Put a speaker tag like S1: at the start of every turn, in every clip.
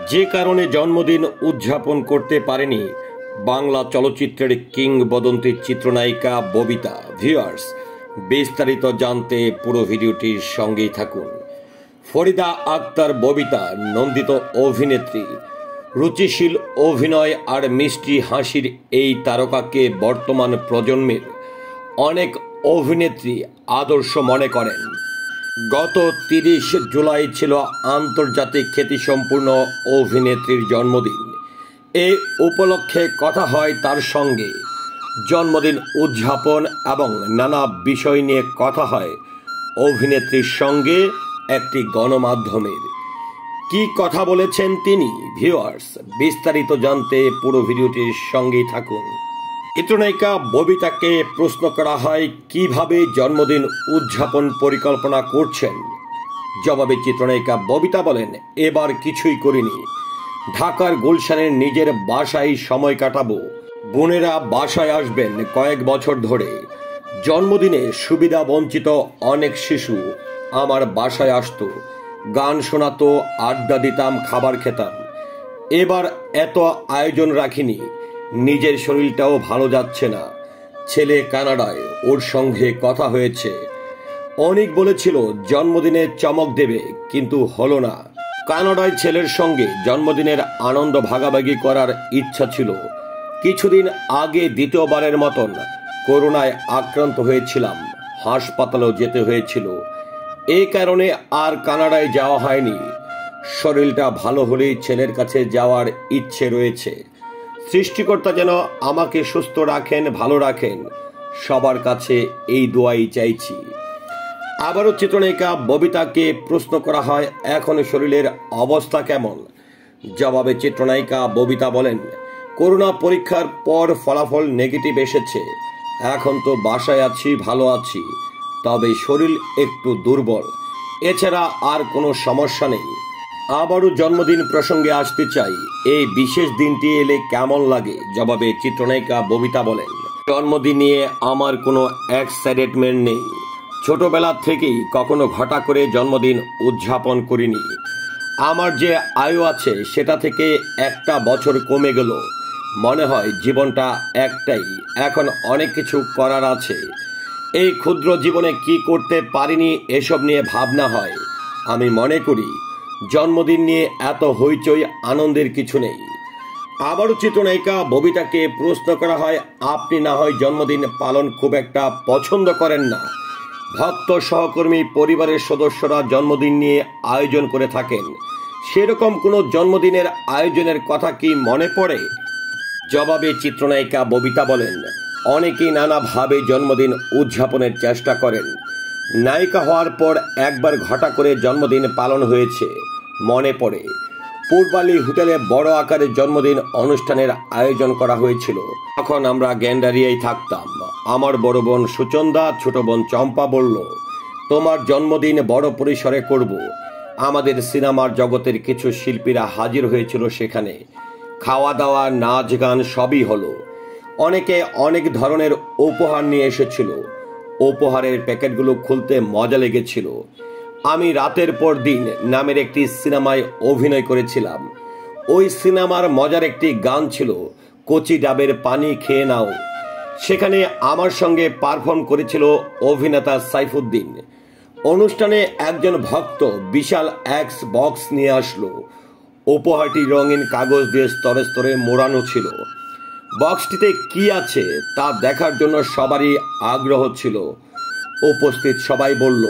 S1: যে কারণে জন্মদিন উদযাপন করতে পারেনি বাংলা চলচ্চিত্রের কিংবদন্তি চিত্রনায়িকা ববিতা। ভিউয়ার্স, বিস্তারিত জানতে পুরো ভিডিওটির সঙ্গেই থাকুন। ফরিদা আক্তার ববিতা নন্দিত অভিনেত্রী। রুচিশীল অভিনয় আর মিষ্টি হাসির এই তারকাকে বর্তমান প্রজন্মের অনেক অভিনেত্রী আদর্শ মনে করেন। গত 30 জুলাই ছিল আন্তর্জাতিক খ্যাতিসম্পন্ন অভিনেত্রীর জন্মদিন। এই উপলক্ষে কথা হয় তার সঙ্গে। জন্মদিন উদযাপন এবং নানা বিষয় নিয়ে কথা হয় অভিনেত্রীর সঙ্গে একটি গণমাধ্যমের। কি কথা বলেছেন তিনি? ভিউয়ার্স, বিস্তারিত জানতে পুরো ভিডিওটির সঙ্গেই থাকুন। চিত্রনায়িকা ববিতাকে প্রশ্ন করা হয় কিভাবে জন্মদিন উদযাপন পরিকল্পনা করছেন। জবাবে চিত্রনায়িকা ববিতা বলেন, এবার কিছুই করিনি। ঢাকার গুলশানের নিজের বাসায় সময় কাটাবো। বোনেরা বাসায় আসবেন কয়েক বছর ধরে। জন্মদিনে সুবিধা বঞ্চিত অনেক শিশু আমার বাসায় আসতো, গান শোনাতো, আড্ডা দিতাম, খাবার খেতাম। এবার এত আয়োজন রাখিনি। নিজের শরীরটাও ভালো যাচ্ছে না। ছেলে কানাডায়, ওর সঙ্গে কথা হয়েছে। অনেক বলেছিল জন্মদিনে চমক দেবে, কিন্তু হলো না। কানাডায় ছেলের সঙ্গে জন্মদিনের আনন্দ ভাগাভাগি করার ইচ্ছা ছিল। কিছুদিন আগে দ্বিতীয়বারের মতন করোনায় আক্রান্ত হয়েছিলাম, হাসপাতালেও যেতে হয়েছিল। এই কারণে আর কানাডায় যাওয়া হয়নি। শরীরটা ভালো হলেই ছেলের কাছে যাওয়ার ইচ্ছে রয়েছে। সৃষ্টিকর্তা যেন আমাকে সুস্থ রাখেন, ভালো রাখেন, সবার কাছে এই দোয়াই চাইছি। আবারও চিত্রনায়িকা ববিতাকে প্রশ্ন করা হয় এখন শরীরের অবস্থা কেমন। জবাবে চিত্রনায়িকা ববিতা বলেন, করোনা পরীক্ষার পর ফলাফল নেগেটিভ এসেছে। এখন তো বাসায় আছি, ভালো আছি, তবে শরীর একটু দুর্বল। এছাড়া আর কোনো সমস্যা নেই। আবারও জন্মদিন প্রসঙ্গে আসতে চাই, এই বিশেষ দিনটি এলে কেমন লাগে। জবাবে চিত্রনায়িকা ববিতা বলেন, জন্মদিন নিয়ে আমার কোনো এক্সাইটমেন্ট নেই। ছোটবেলা থেকেই কখনো ঘটা করে জন্মদিন উদযাপন করিনি। আমার যে আয়ু আছে সেটা থেকে একটা বছর কমে গেল। মনে হয় জীবনটা একটাই, এখন অনেক কিছু করার আছে। এই ক্ষুদ্র জীবনে কি করতে পারিনি এসব নিয়ে ভাবনা হয়। আমি মনে করি জন্মদিন নিয়ে এত হইচই আনন্দের কিছু নেই। আবারও চিত্রনায়িকা ববিতাকে প্রশ্ন করা হয়, আপনি না হয় জন্মদিন পালন খুব একটা পছন্দ করেন না। ভক্ত, সহকর্মী, পরিবারের সদস্যরা জন্মদিন নিয়ে আয়োজন করে থাকেন। সেরকম কোনো জন্মদিনের আয়োজনের কথা কি মনে পড়ে? জবাবে চিত্রনায়িকা ববিতা বলেন, অনেকেই নানাভাবে জন্মদিন উদযাপনের চেষ্টা করেন। নায়িকা হওয়ার পর একবার ঘটা করে জন্মদিন পালন হয়েছে, মনে পড়ে। পূর্বালী হোটেলে বড় আকারে জন্মদিন অনুষ্ঠানের আয়োজন করা হয়েছিল। তখন আমরা গ্যান্ডারিয়ায় থাকতাম। আমার বড় বোন সুচন্দা, ছোট বোন চম্পা বলল, তোমার জন্মদিন বড় পরিসরে করব। আমাদের সিনেমার জগতের কিছু শিল্পীরা হাজির হয়েছিল সেখানে। খাওয়া দাওয়া, নাচ গান সবই হলো। অনেকে অনেক ধরনের উপহার নিয়ে এসেছিল। উপহারের প্যাকেটগুলো খুলতে মজা লেগেছিল। আমি রাতের পর দিন নামের একটি সিনেমায় অভিনয় করেছিলাম। ওই সিনেমার মজার একটি গান ছিল কচি ডাবের পানি খেয়ে নাও। সেখানে আমার সঙ্গে পারফর্ম করেছিল অভিনেতা সাইফুদ্দিন। অনুষ্ঠানে একজন ভক্ত বিশাল এক্স বক্স নিয়ে আসলো। উপহারটি রঙিন কাগজ দিয়ে স্তরে স্তরে মোড়ানো ছিল। বক্সটিতে কি আছে তা দেখার জন্য সবারই আগ্রহ ছিল। উপস্থিত সবাই বলল,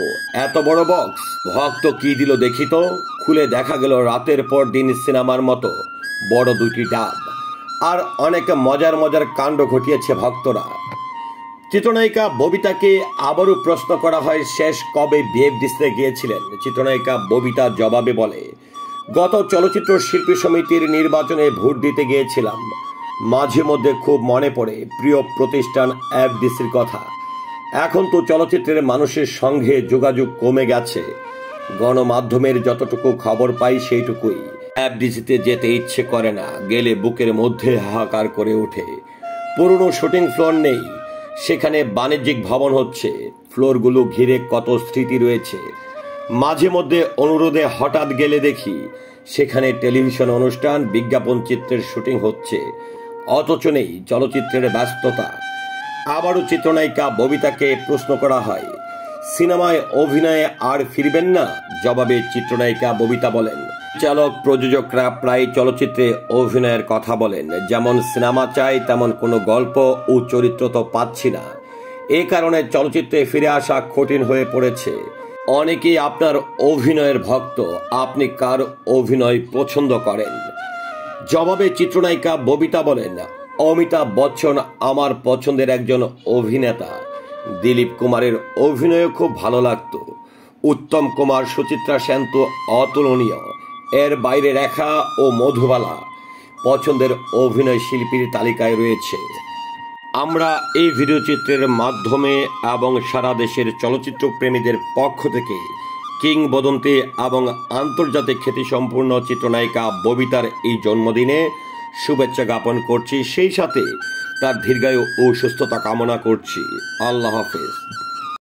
S1: এত বড় বক্স! ভক্ত কি দিল দেখি তো। খুলে দেখা গেল রাতের পর দিন সিনেমার মতো বড় দুটি ডাব। আর অনেক মজার মজার কাণ্ড ঘটিয়েছে ভক্তরা। চিত্রনায়িকা ববিতাকে আবারও প্রশ্ন করা হয়, শেষ কবে বিএফডিসিতে গিয়েছিলেন। চিত্রনায়িকা ববিতা জবাবে বলে, গত চলচ্চিত্র শিল্পী সমিতির নির্বাচনে ভোট দিতে গিয়েছিলাম। মাঝে মধ্যে খুব মনে পড়ে প্রিয় প্রতিষ্ঠান এফডিসির কথা। এখন তো চলচ্চিত্রের মানুষের সঙ্গে যোগাযোগ কমে গেছে। গণমাধ্যমের যতটুকু খবর পাই সেইটুকুই। এফডিসিতে যেতে ইচ্ছে করে না, গেলে বুকের মধ্যে হাহাকার করে ওঠে। পুরনো শুটিং ফ্লোর নেই, সেখানে বাণিজ্যিক ভবন হচ্ছে। ফ্লোরগুলো ঘিরে কত স্মৃতি রয়েছে। মাঝে মধ্যে অনুরোধে হঠাৎ গেলে দেখি সেখানে টেলিভিশন অনুষ্ঠান, বিজ্ঞাপন চিত্রের শুটিং হচ্ছে, অথচ নেই চলচ্চিত্রের ব্যস্ততা। আবারও চিত্রনায়িকা ববিতাকে প্রশ্ন করা হয়, সিনেমায় অভিনয়ে আর ফিরবেন না? জবাবে চিত্রনায়িকা ববিতা বলেন, চালক প্রযোজকরা প্রায় চলচ্চিত্রে অভিনয়ের কথা বলেন, যেমন সিনেমা চাই তেমন কোনো গল্প ও চরিত্র তো পাচ্ছি না। এ কারণে চলচ্চিত্রে ফিরে আসা কঠিন হয়ে পড়েছে। অনেকেই আপনার অভিনয়ের ভক্ত, আপনি কার অভিনয় পছন্দ করেন? জবাবে চিত্রনায়িকা ববিতা বলেন, অমিতাভ বচ্চন আমার পছন্দের একজন অভিনেতা। দিলীপ কুমারের অভিনয় খুব ভালো লাগতো। উত্তম কুমার, সুচিত্রা সেন তো অতুলনীয়। এর বাইরে রেখা ও মধুবালা পছন্দের অভিনয় শিল্পীর তালিকায় রয়েছে। আমরা এই ভিডিও চিত্রের মাধ্যমে এবং সারা দেশের চলচ্চিত্র প্রেমীদের পক্ষ থেকে কিংবদন্তি এবং আন্তর্জাতিক খ্যাতিসম্পন্ন চিত্রনায়িকা ববিতার এই জন্মদিনে শুভেচ্ছা জ্ঞাপন করছি, সেই সাথে তার দীর্ঘায়ু ও সুস্থতা কামনা করছি। আল্লাহ হাফেজ।